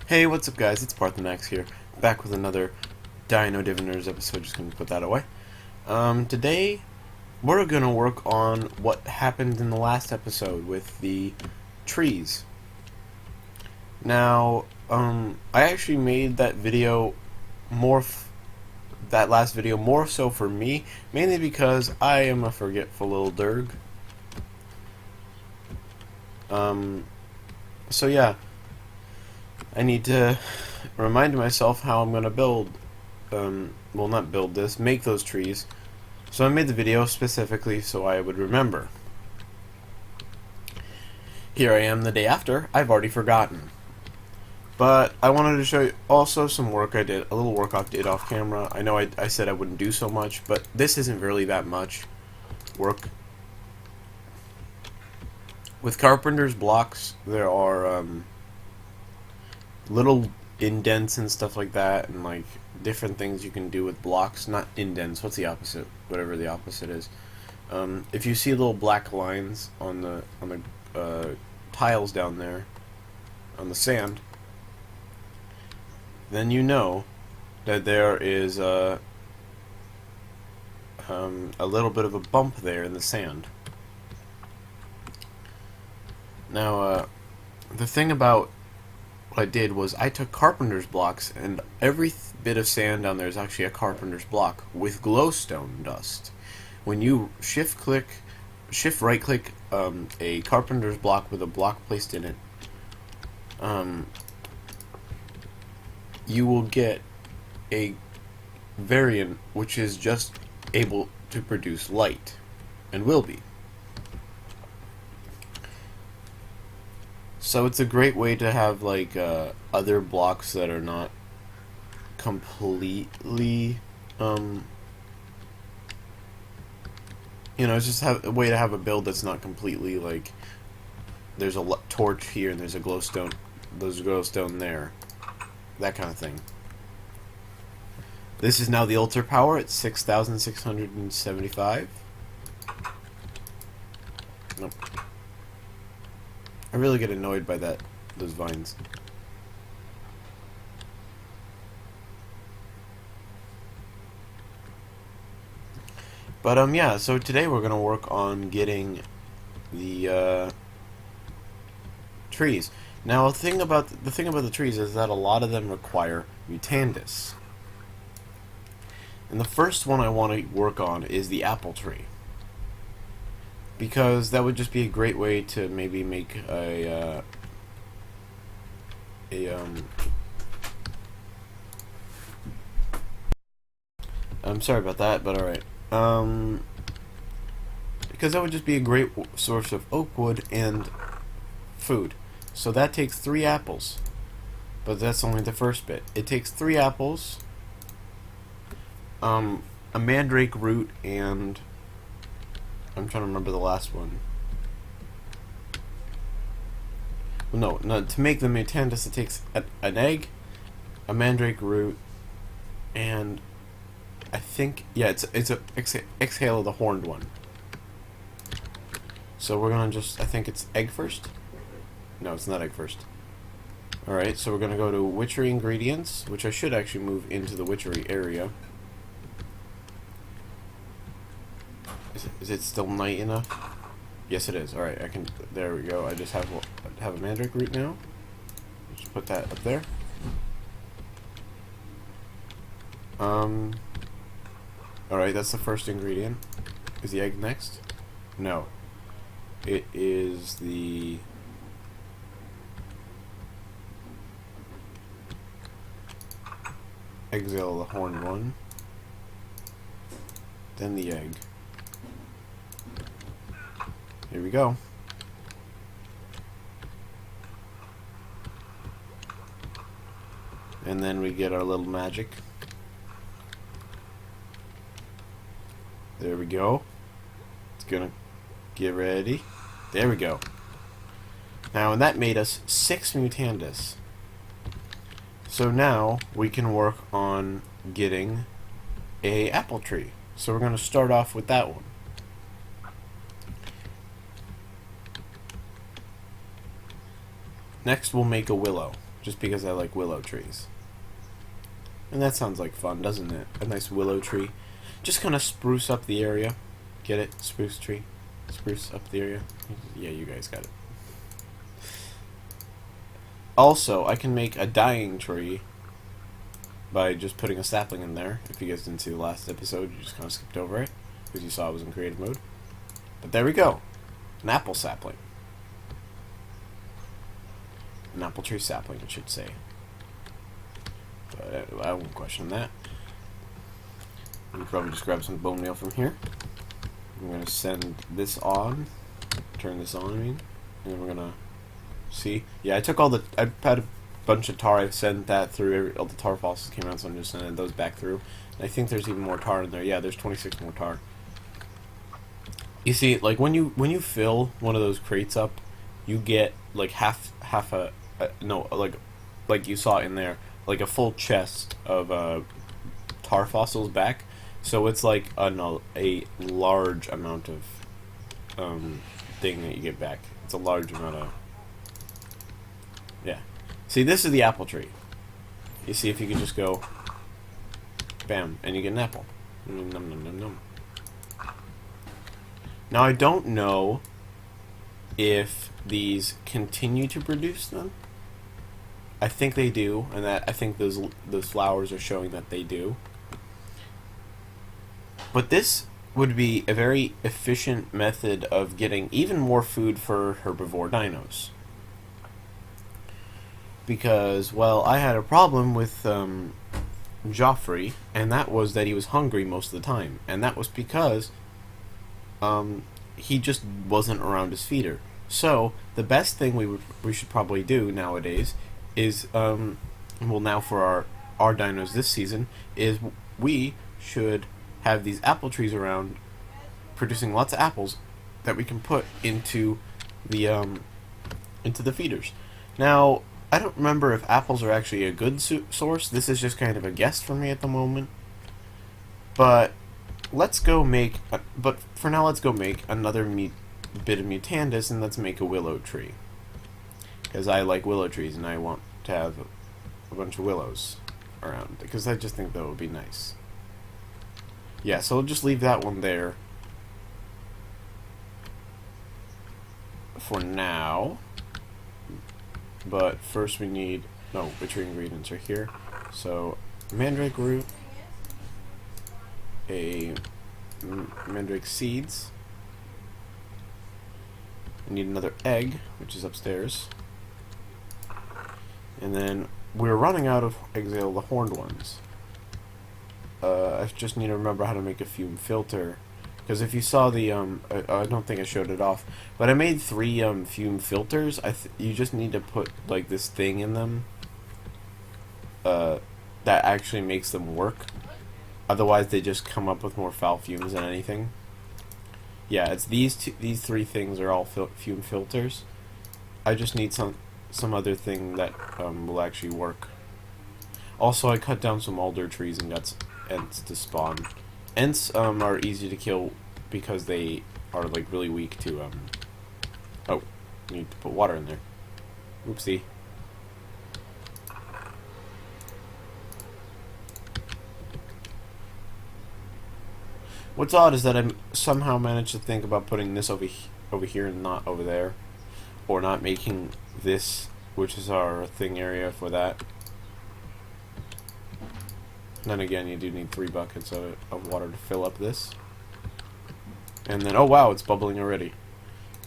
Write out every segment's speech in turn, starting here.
Hey, what's up guys, it's Parthenax here, back with another Dino-Diviners episode, just gonna put that away. Today, we're gonna work on what happened in the last episode with the trees. Now, I actually made that video that last video more so for me, mainly because I am a forgetful little derg. So yeah, I need to remind myself how I'm gonna build, well, not build this, make those trees. So I made the video specifically so I would remember. Here I am the day after, I've already forgotten. But I wanted to show you also some work I did, a little work I did off camera. I know I said I wouldn't do so much, but this isn't really that much work. With carpenter's blocks, there are, little indents and stuff like that, and like different things you can do with blocks. Not indents, what's the opposite? Whatever the opposite is. If you see little black lines on the tiles down there, on the sand, then you know that there is a little bit of a bump there in the sand. Now, the thing about what I did was I took carpenter's blocks, and every bit of sand down there is actually a carpenter's block with glowstone dust. When you shift right click a carpenter's block with a block placed in it, you will get a variant which is just able to produce light, and will be. So it's a great way to have like other blocks that are not completely, it's just a way to have a build that's not completely like there's a torch here and there's a glowstone, there, that kind of thing. This is now the altar power at 6,675. Nope. I really get annoyed by those vines. But yeah, so today we're gonna work on getting the trees. Now, the thing about the trees is that a lot of them require mutandis. And the first one I want to work on is the apple tree, because that would just be a great way to maybe make I'm sorry about that, but alright. Because that would just be a great source of oak wood and food. So that takes 3 apples. But that's only the first bit. It takes 3 apples, a mandrake root, and I'm trying to remember the last one. Well, no, to make the mutandis it takes an egg, a mandrake root, and I think, yeah, it's a exhale of the horned one. So we're gonna I think it's egg first? No, it's not egg first. Alright, so we're gonna go to witchery ingredients, which I should actually move into the witchery area. Is it still night enough? Yes, it is. Alright, there we go. I just have a mandrake root now. Just put that up there. Alright, that's the first ingredient. Is the egg next? No. It is the... exhale the horned one. Then the egg. Here we go. And then we get our little magic. There we go. It's gonna get ready. There we go. Now, and that made us 6 mutandis. So now we can work on getting a apple tree. So we're gonna start off with that one. Next, we'll make a willow. just because I like willow trees. And that sounds like fun, doesn't it? A nice willow tree. Just kind of spruce up the area. Get it? Spruce tree. Spruce up the area. Yeah, you guys got it. Also, I can make a dying tree by just putting a sapling in there. If you guys didn't see the last episode, you just kind of skipped over it because you saw I was in creative mode. But there we go. An apple sapling. An apple tree sapling, I should say. But I won't question that. You can probably just grab some bone meal from here. I'm going to send this on. Turn this on, I mean. And then we're going to see. Yeah, I took all the... I had a bunch of tar. I sent that through. All the tar fossils came out, so I'm just sending those back through. And I think there's even more tar in there. Yeah, there's 26 more tar. You see, like, when you fill one of those crates up, you get, like, half a... no, like you saw in there, like a full chest of tar fossils back. So it's like a large amount of thing that you get back. It's a large amount of... Yeah. See, this is the apple tree. You see, if you can just go... Bam, and you get an apple. Nom, nom, nom, nom. Now, I don't know if these continue to produce them. I think they do, and I think those flowers are showing that they do. But this would be a very efficient method of getting even more food for herbivore dinos. Because, well, I had a problem with Joffrey, and that was that he was hungry most of the time. And that was because he just wasn't around his feeder. So, the best thing we should probably do nowadays is, well, now for our dinos this season, is we should have these apple trees around producing lots of apples that we can put into the feeders. Now, I don't remember if apples are actually a good source. This is just kind of a guess for me at the moment. But let's go make... but for now, let's go make another bit of Mutandis, and let's make a willow tree. Because I like willow trees, and I want to have a bunch of willows around. Because I just think that would be nice. Yeah, so we'll just leave that one there for now. But first we need... no, which ingredients are here? So, mandrake root, mandrake seeds. We need another egg, which is upstairs. And then we're running out of exhale the horned ones. I just need to remember how to make a fume filter. Because if you saw the, I don't think I showed it off, but I made 3 fume filters. You just need to put, like, this thing in them that actually makes them work. Otherwise, they just come up with more foul fumes than anything. Yeah, it's these 3 things are all fume filters. I just need some other thing that will actually work. Also, I cut down some alder trees and got Ents to spawn. Ents are easy to kill because they are, like, really weak to oh, need to put water in there. Oopsie. What's odd is that I somehow managed to think about putting this over here and not over there, or not making this, which is our thing area, for that. Then again, you do need 3 buckets of water to fill up this. And then, oh wow, it's bubbling already.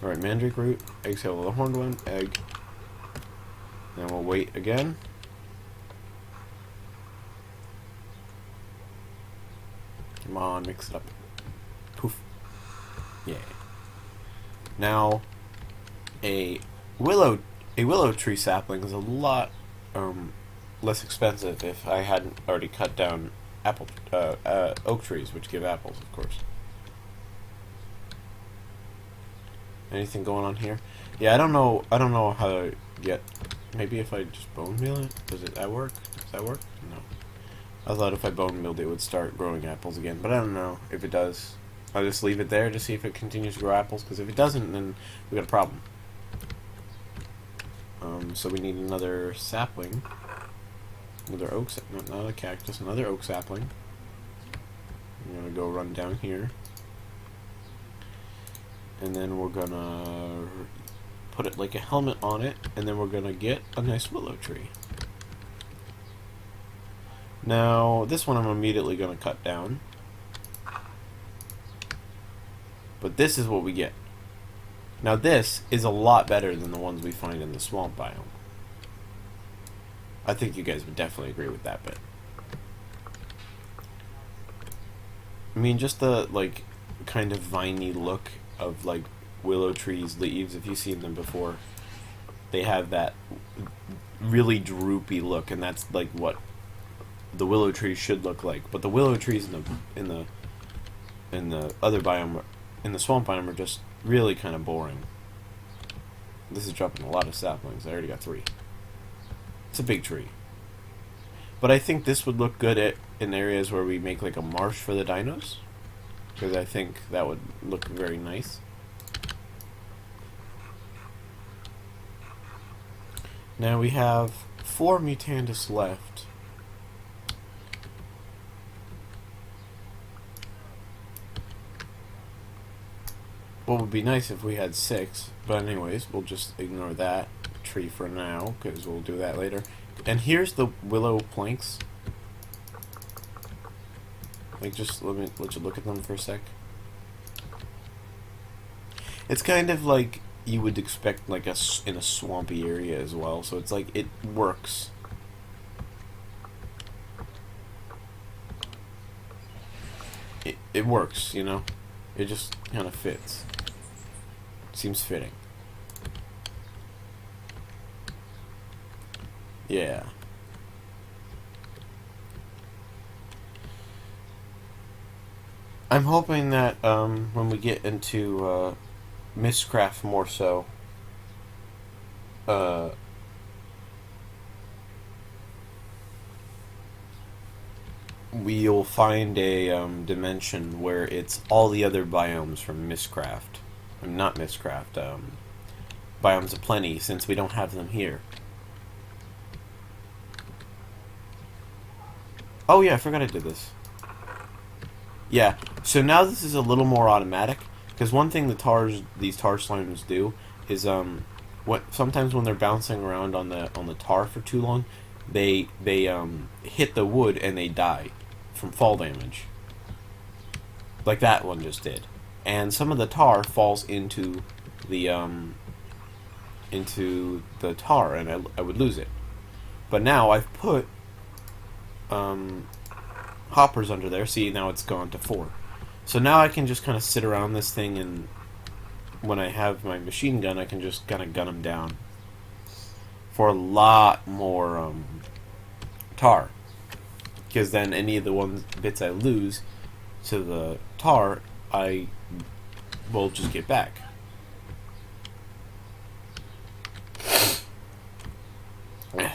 Alright, mandrake root, exhale the horned one, egg. Then we'll wait again. Come on, mix it up. Poof. Yeah. Now, a willow tree sapling is a lot less expensive if I hadn't already cut down oak trees, which give apples, of course. Anything going on here? Yeah, I don't know how to get... maybe if I just bone meal it? Does that work? Does that work? No. I thought if I bone milled it would start growing apples again, but I don't know if it does. I'll just leave it there to see if it continues to grow apples, because if it doesn't, then we got a problem. So we need another sapling. Another oak sapling, not a cactus, another oak sapling. I'm gonna go run down here. And then we're gonna put it like a helmet on it, and then we're gonna get a nice willow tree. Now, this one I'm immediately gonna cut down. But this is what we get. Now this is a lot better than the ones we find in the swamp biome. I think you guys would definitely agree with that bit. I mean, just the, like, kind of viney look of, like, willow trees' leaves, if you've seen them before, they have that really droopy look, and that's, like, what the willow trees should look like. But the willow trees in the other biome, in the swamp biome, are just really kind of boring. This is dropping a lot of saplings. I already got 3. It's a big tree. But I think this would look good in areas where we make like a marsh for the dinos, because I think that would look very nice. Now we have 4 Mutandis left. What would be nice if we had 6, but anyways, we'll just ignore that tree for now, because we'll do that later. And here's the willow planks. Like, just let you look at them for a sec. It's kind of like you would expect, like, in a swampy area as well, so it's like, it works. It works, you know? It just kind of fits. Seems fitting. Yeah. I'm hoping that when we get into Mystcraft more so, we'll find a dimension where it's all the other biomes from Mystcraft. Not Mystcraft, Biomes of Plenty, since we don't have them here. Oh yeah, I forgot I did this. Yeah, so now this is a little more automatic, because one thing these tar slimes do is sometimes when they're bouncing around on the tar for too long, they hit the wood and they die from fall damage, like that one just did. And some of the tar falls into the tar, and I would lose it. But now I've put hoppers under there. See, now it's gone to 4. So now I can just kind of sit around this thing, and when I have my machine gun, I can just kind of gun them down for a lot more tar. Because then any of the bits I lose to the tar, I will just get back.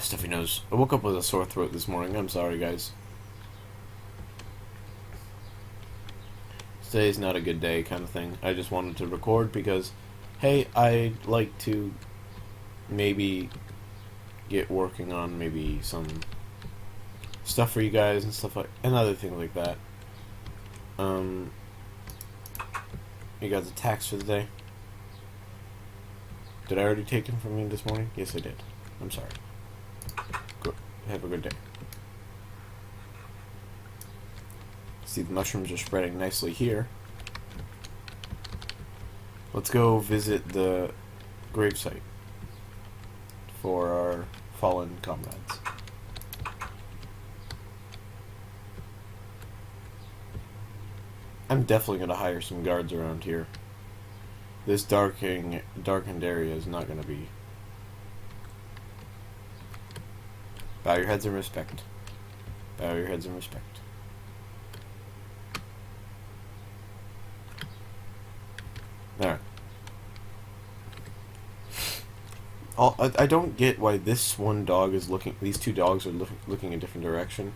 Stuffy nose. I woke up with a sore throat this morning. I'm sorry, guys. Today's not a good day, kind of thing. I just wanted to record because, hey, I'd like to maybe get working on maybe some stuff for you guys and stuff like, and other things like that. You got the tax for the day? Did I already take them from you this morning? Yes, I did. I'm sorry. Good. Have a good day. See, the mushrooms are spreading nicely here. Let's go visit the gravesite for our fallen comrades. I'm definitely going to hire some guards around here. This darkened area is not going to be... Bow your heads in respect. Bow your heads in respect. Alright. I don't get why this one dog is looking... These 2 dogs are looking in a different direction.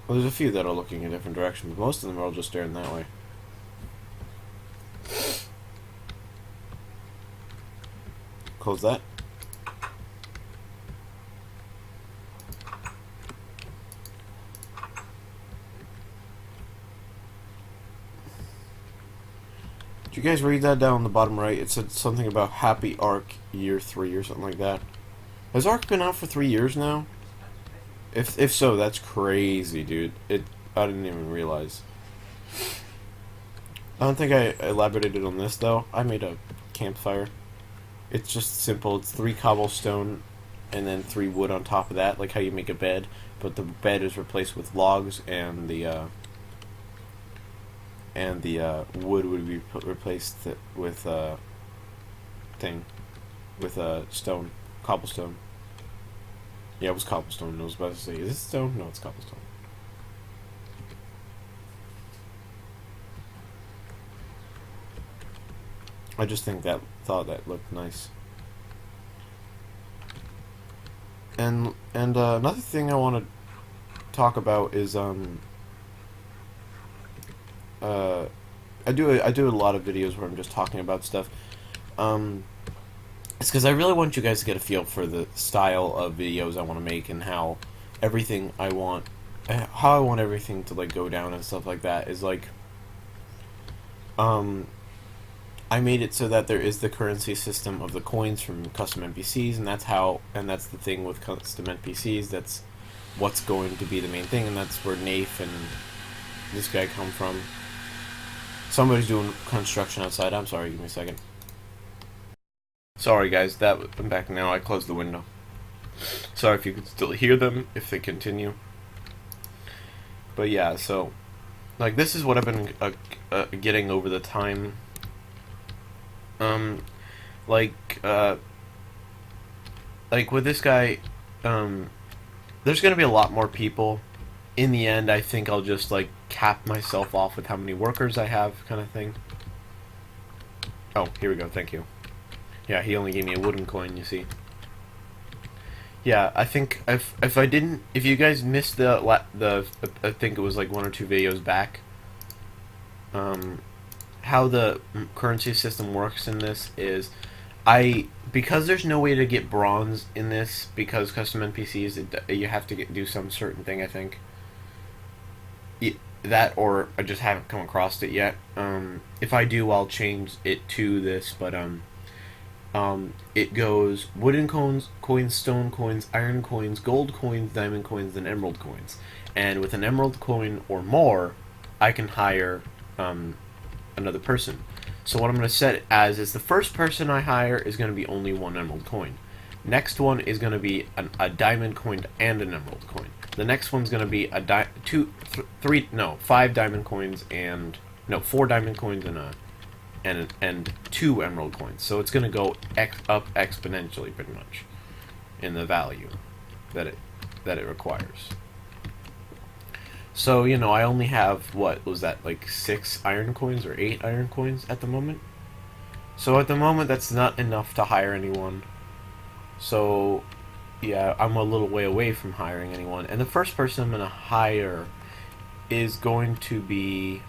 Well, there's a few that are looking in a different direction, but most of them are all just staring that way. Close that. Did you guys read that down on the bottom right? It said something about Happy Ark Year 3 or something like that. Has Ark been out for 3 years now? If so, that's crazy, dude. I didn't even realize. I don't think I elaborated on this, though. I made a campfire. It's just simple. It's 3 cobblestone and then 3 wood on top of that, like how you make a bed. But the bed is replaced with logs, and the wood would be replaced with stone, cobblestone. Yeah, it was cobblestone. I was about to say, is it stone? No, it's cobblestone. I just thought that looked nice. And another thing I want to talk about is I do a lot of videos where I'm just talking about stuff. It's because I really want you guys to get a feel for the style of videos I want to make and how I want everything to like go down and stuff like that. Is like I made it so that there is the currency system of the coins from custom NPCs, and that's the thing with custom NPCs. That's what's going to be the main thing, and that's where Nafe and this guy come from. Somebody's doing construction outside. I'm sorry, give me a second. Sorry guys, I'm back now. I closed the window. Sorry if you can still hear them, if they continue. But yeah, so like this is what I've been getting over the time. Like with this guy, there's gonna be a lot more people. In the end, I think I'll just like cap myself off with how many workers I have, kind of thing. Oh, here we go. Thank you. Yeah, he only gave me a wooden coin, you see. Yeah, I think if you guys missed the I think it was like 1 or 2 videos back, how the currency system works in this is, because there's no way to get bronze in this, because custom NPCs, you have to do some certain thing, I think. That, or I just haven't come across it yet. If I do, I'll change it to this, but it goes wooden coins, stone coins, iron coins, gold coins, diamond coins, and emerald coins. And with an emerald coin or more, I can hire another person. So what I'm going to set it as is the first person I hire is going to be only 1 emerald coin. Next one is going to be a diamond coin and an emerald coin. The next one's going to be 5 diamond coins and 4 diamond coins and 2 emerald coins. So it's going to go up exponentially, pretty much, in the value that it requires. So, you know, I only have, what was that, like 6 iron coins or 8 iron coins at the moment. So at the moment, that's not enough to hire anyone. So, yeah, I'm a little way away from hiring anyone. And the first person I'm going to hire is going to be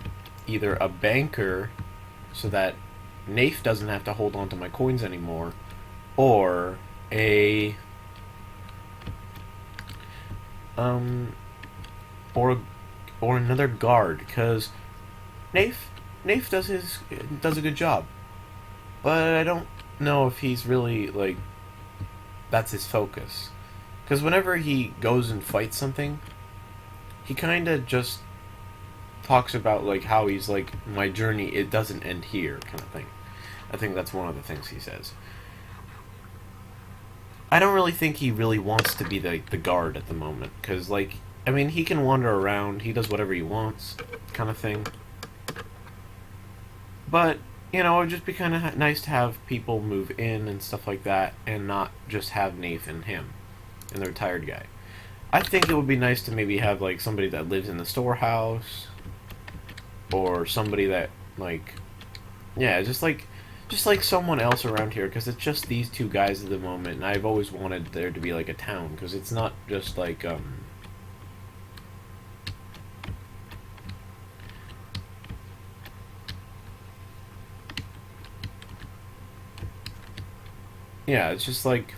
either a banker, so that Nafe doesn't have to hold on to my coins anymore, or or another guard, because Nafe does a good job, but I don't know if he's really like that's his focus, because whenever he goes and fights something, he kind of just talks about like how he's like, my journey, it doesn't end here, kind of thing. I think that's one of the things he says. I don't really think he really wants to be the guard at the moment, because like, I mean, he can wander around, he does whatever he wants, kind of thing. But, you know, it'd just be kind of nice to have people move in and stuff like that, and not just have Nathan and him, and the retired guy. I think it would be nice to maybe have like somebody that lives in the storehouse, or somebody that like, yeah, just like someone else around here, because it's just these 2 guys at the moment, and I've always wanted there to be like a town, because it's not just like yeah, it's just like,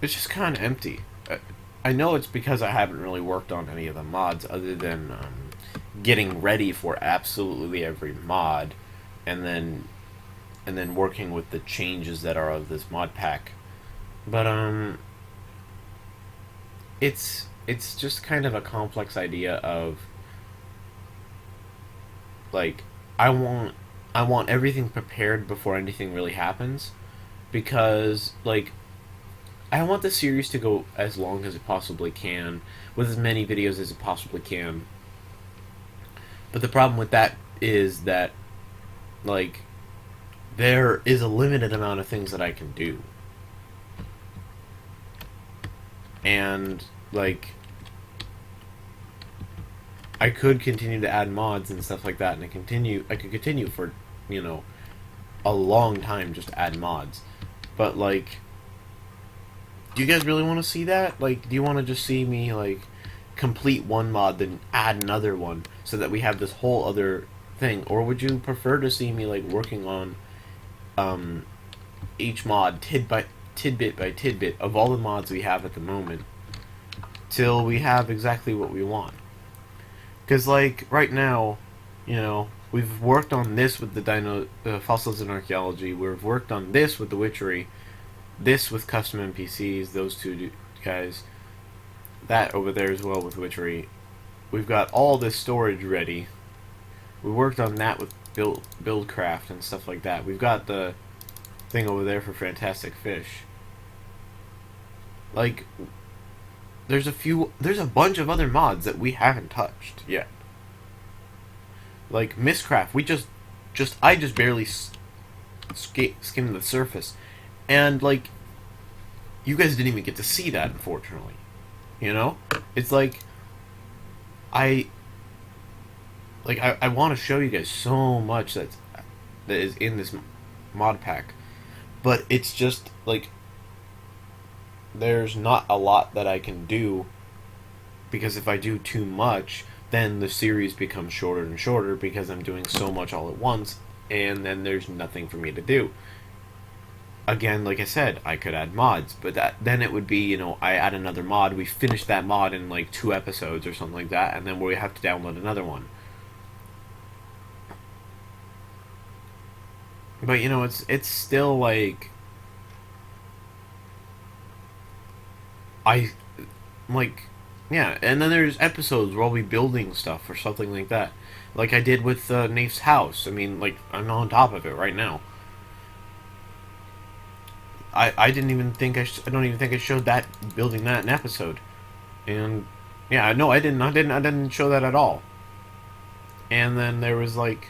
it's just kind of empty. I know it's because I haven't really worked on any of the mods other than getting ready for absolutely every mod, and then working with the changes that are of this mod pack. But it's just kind of a complex idea of like I want I want everything prepared before anything really happens, because like I want the series to go as long as it possibly can, with as many videos as it possibly can. But the problem with that is that like there is a limited amount of things that I can do. And like I could continue to add mods and stuff like that, and I could continue for, you know, a long time just to add mods. But like, do you guys really want to see that? Like, do you want to just see me like complete one mod then add another one so that we have this whole other thing, or would you prefer to see me like working on each mod tidbit by tidbit of all the mods we have at the moment till we have exactly what we want? Because like right now, you know, we've worked on this with the fossils in archaeology. We've worked on this with the witchery, this with custom NPCs. Those two guys, that over there as well with witchery. We've got all this storage ready. We worked on that with buildcraft and stuff like that. We've got the thing over there for fantastic fish. Like, there's a bunch of other mods that we haven't touched yet. Like Mistcraft, I just barely skimmed the surface, and like, you guys didn't even get to see that, unfortunately. You know, it's like I want to show you guys so much that is in this mod pack, but it's just like there's not a lot that I can do, because if I do too much, then the series becomes shorter and shorter because I'm doing so much all at once, and then there's nothing for me to do. Again, like I said, I could add mods, but then it would be, you know, I add another mod, we finish that mod in like 2 episodes or something like that, and then we have to download another one. But you know, it's still like I like, yeah, and then there's episodes where I'll be building stuff or something like that, like I did with Nafe's house. I mean, like, I'm on top of it right now. I didn't even think I don't even think I showed that, building that in episode, and yeah, no, I didn't show that at all. And then there was like,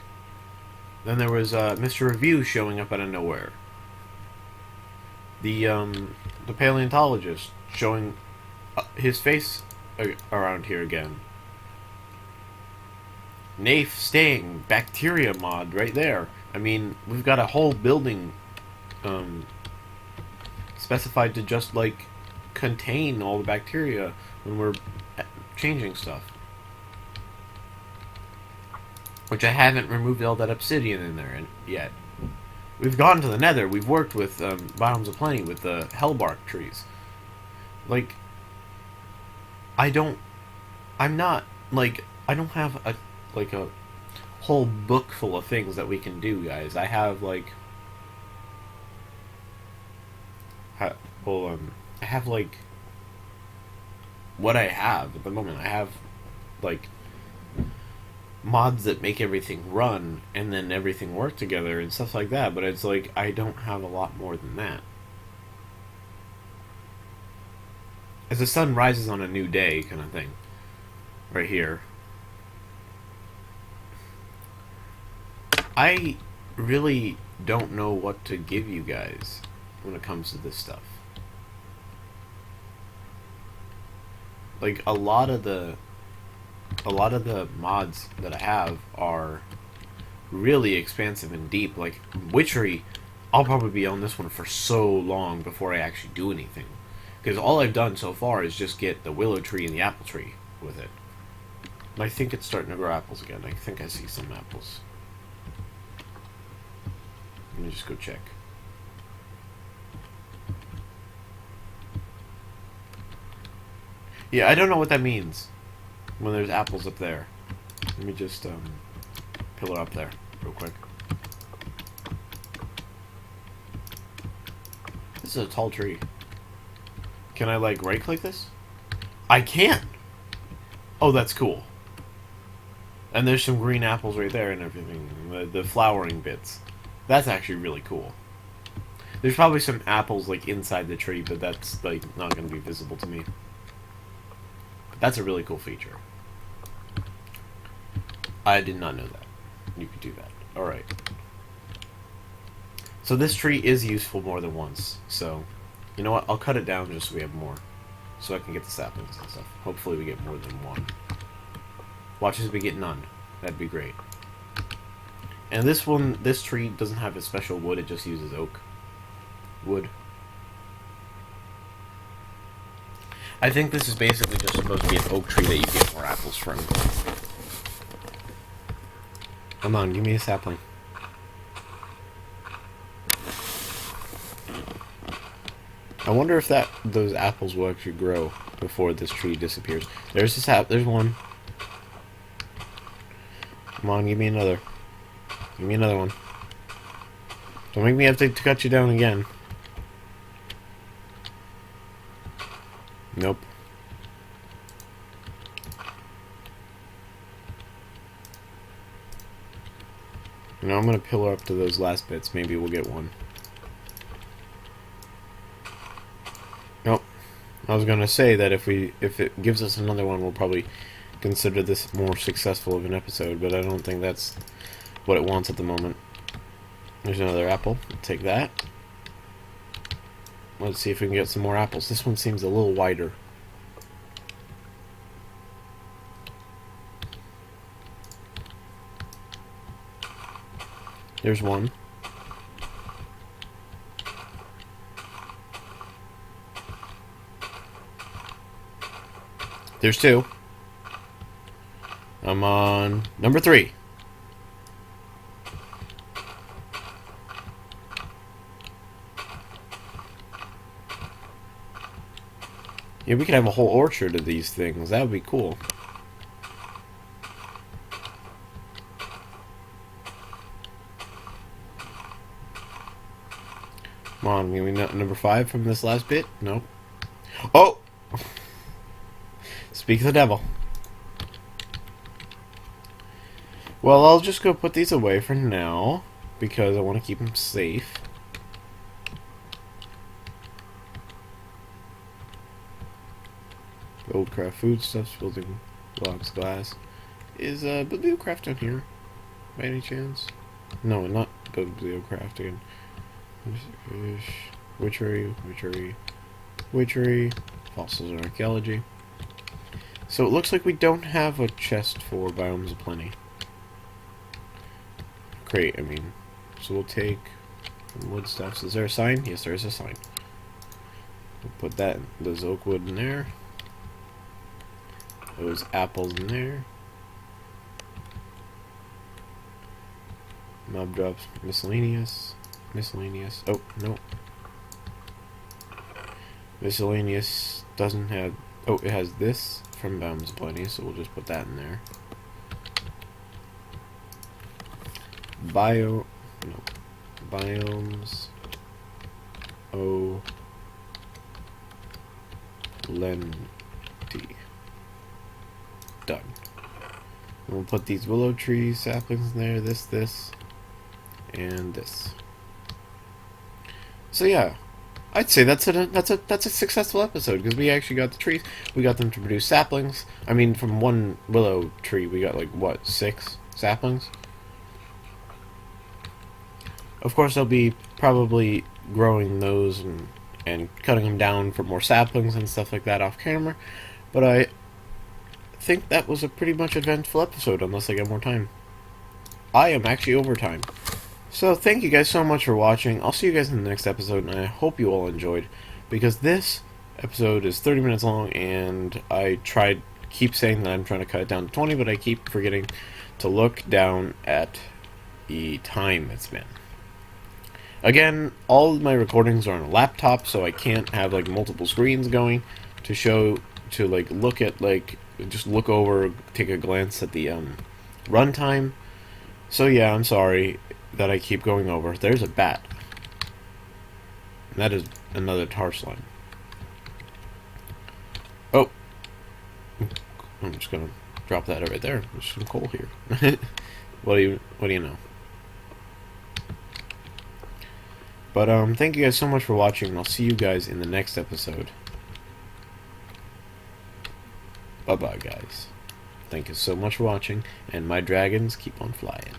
Mr. Review showing up out of nowhere. The paleontologist showing his face around here again. Nafe staying, bacteria mod right there. I mean, we've got a whole building specified to just like contain all the bacteria when we're changing stuff. Which I haven't removed all that obsidian in there yet. We've gone to the nether. We've worked with Biomes of Plenty with the hellbark trees. Like, I don't have a whole book full of things that we can do, guys. I have like, I have like what I have at the moment. I have like mods that make everything run and then everything work together and stuff like that, but it's like I don't have a lot more than that. As the sun rises on a new day kind of thing right here. I really don't know what to give you guys when it comes to this stuff. Like, a lot of the mods that I have are really expansive and deep. Like witchery, I'll probably be on this one for so long before I actually do anything, because all I've done so far is just get the willow tree and the apple tree with it. And I think it's starting to grow apples again. I think I see some apples. Let me just go check. Yeah, I don't know what that means when there's apples up there. Let me just pillar up there real quick. This is a tall tree. Can I, like, right-click this? I can! Oh, that's cool. And there's some green apples right there and everything. The flowering bits. That's actually really cool. There's probably some apples, like, inside the tree, but that's, like, not going to be visible to me. But that's a really cool feature. I did not know that. You could do that. Alright. So this tree is useful more than once. So, you know what? I'll cut it down just so we have more. So I can get the saplings and stuff. Hopefully we get more than one. Watch as we get none. That'd be great. And this tree doesn't have a special wood. It just uses oak wood. I think this is basically just supposed to be an oak tree that you get more apples from. Come on, give me a sapling. I wonder if those apples will actually grow before this tree disappears. There's this there's one. Come on, give me another. Give me another one. Don't make me have to cut you down again. Nope. Now I'm gonna pillar up to those last bits. Maybe we'll get one. Nope. I was gonna say that if it gives us another one, we'll probably consider this more successful of an episode, but I don't think that's what it wants at the moment. There's another apple. I'll take that. Let's see if we can get some more apples. This one seems a little wider. There's one. There's two. I'm on number 3. Yeah, we could have a whole orchard of these things. That would be cool. Come on, give me number 5 from this last bit. Nope. Oh! Speak of the devil. Well, I'll just go put these away for now, because I want to keep them safe. Goldcraft foodstuffs, building blocks, glass. Is Bibliocraft on here, by any chance? No, not Bibliocraft. Witchery, fossils and archaeology. So it looks like we don't have a chest for Biomes of Plenty. Crate, I mean. So we'll take wood stuffs. Is there a sign? Yes, there is a sign. We'll put those oak wood in there. Those apples in there. Mob drops, miscellaneous. Oh, no. Miscellaneous doesn't have... Oh, it has this from Biomes of Plenty, so we'll just put that in there. Biomes O Plenty. Done. And we'll put these willow tree saplings in there, this, and this. So yeah, I'd say that's a successful episode, because we actually got the trees. We got them to produce saplings. I mean, from one willow tree, we got, like, what, 6 saplings? Of course, I'll be probably growing those and cutting them down for more saplings and stuff like that off camera. But I think that was a pretty much eventful episode, unless I get more time. I am actually over time. So thank you guys so much for watching. I'll see you guys in the next episode, and I hope you all enjoyed, because this episode is 30 minutes long, and I keep saying that I'm trying to cut it down to 20, but I keep forgetting to look down at the time it's been. Again, all of my recordings are on a laptop, so I can't have like multiple screens going to show, to like look at, like just look over, take a glance at the runtime. So yeah, I'm sorry that I keep going over. There's a bat. That is another tar slime. Oh, I'm just gonna drop that right there. There's some coal here. What do you know? But thank you guys so much for watching, and I'll see you guys in the next episode. Bye bye, guys. Thank you so much for watching, and my dragons keep on flying.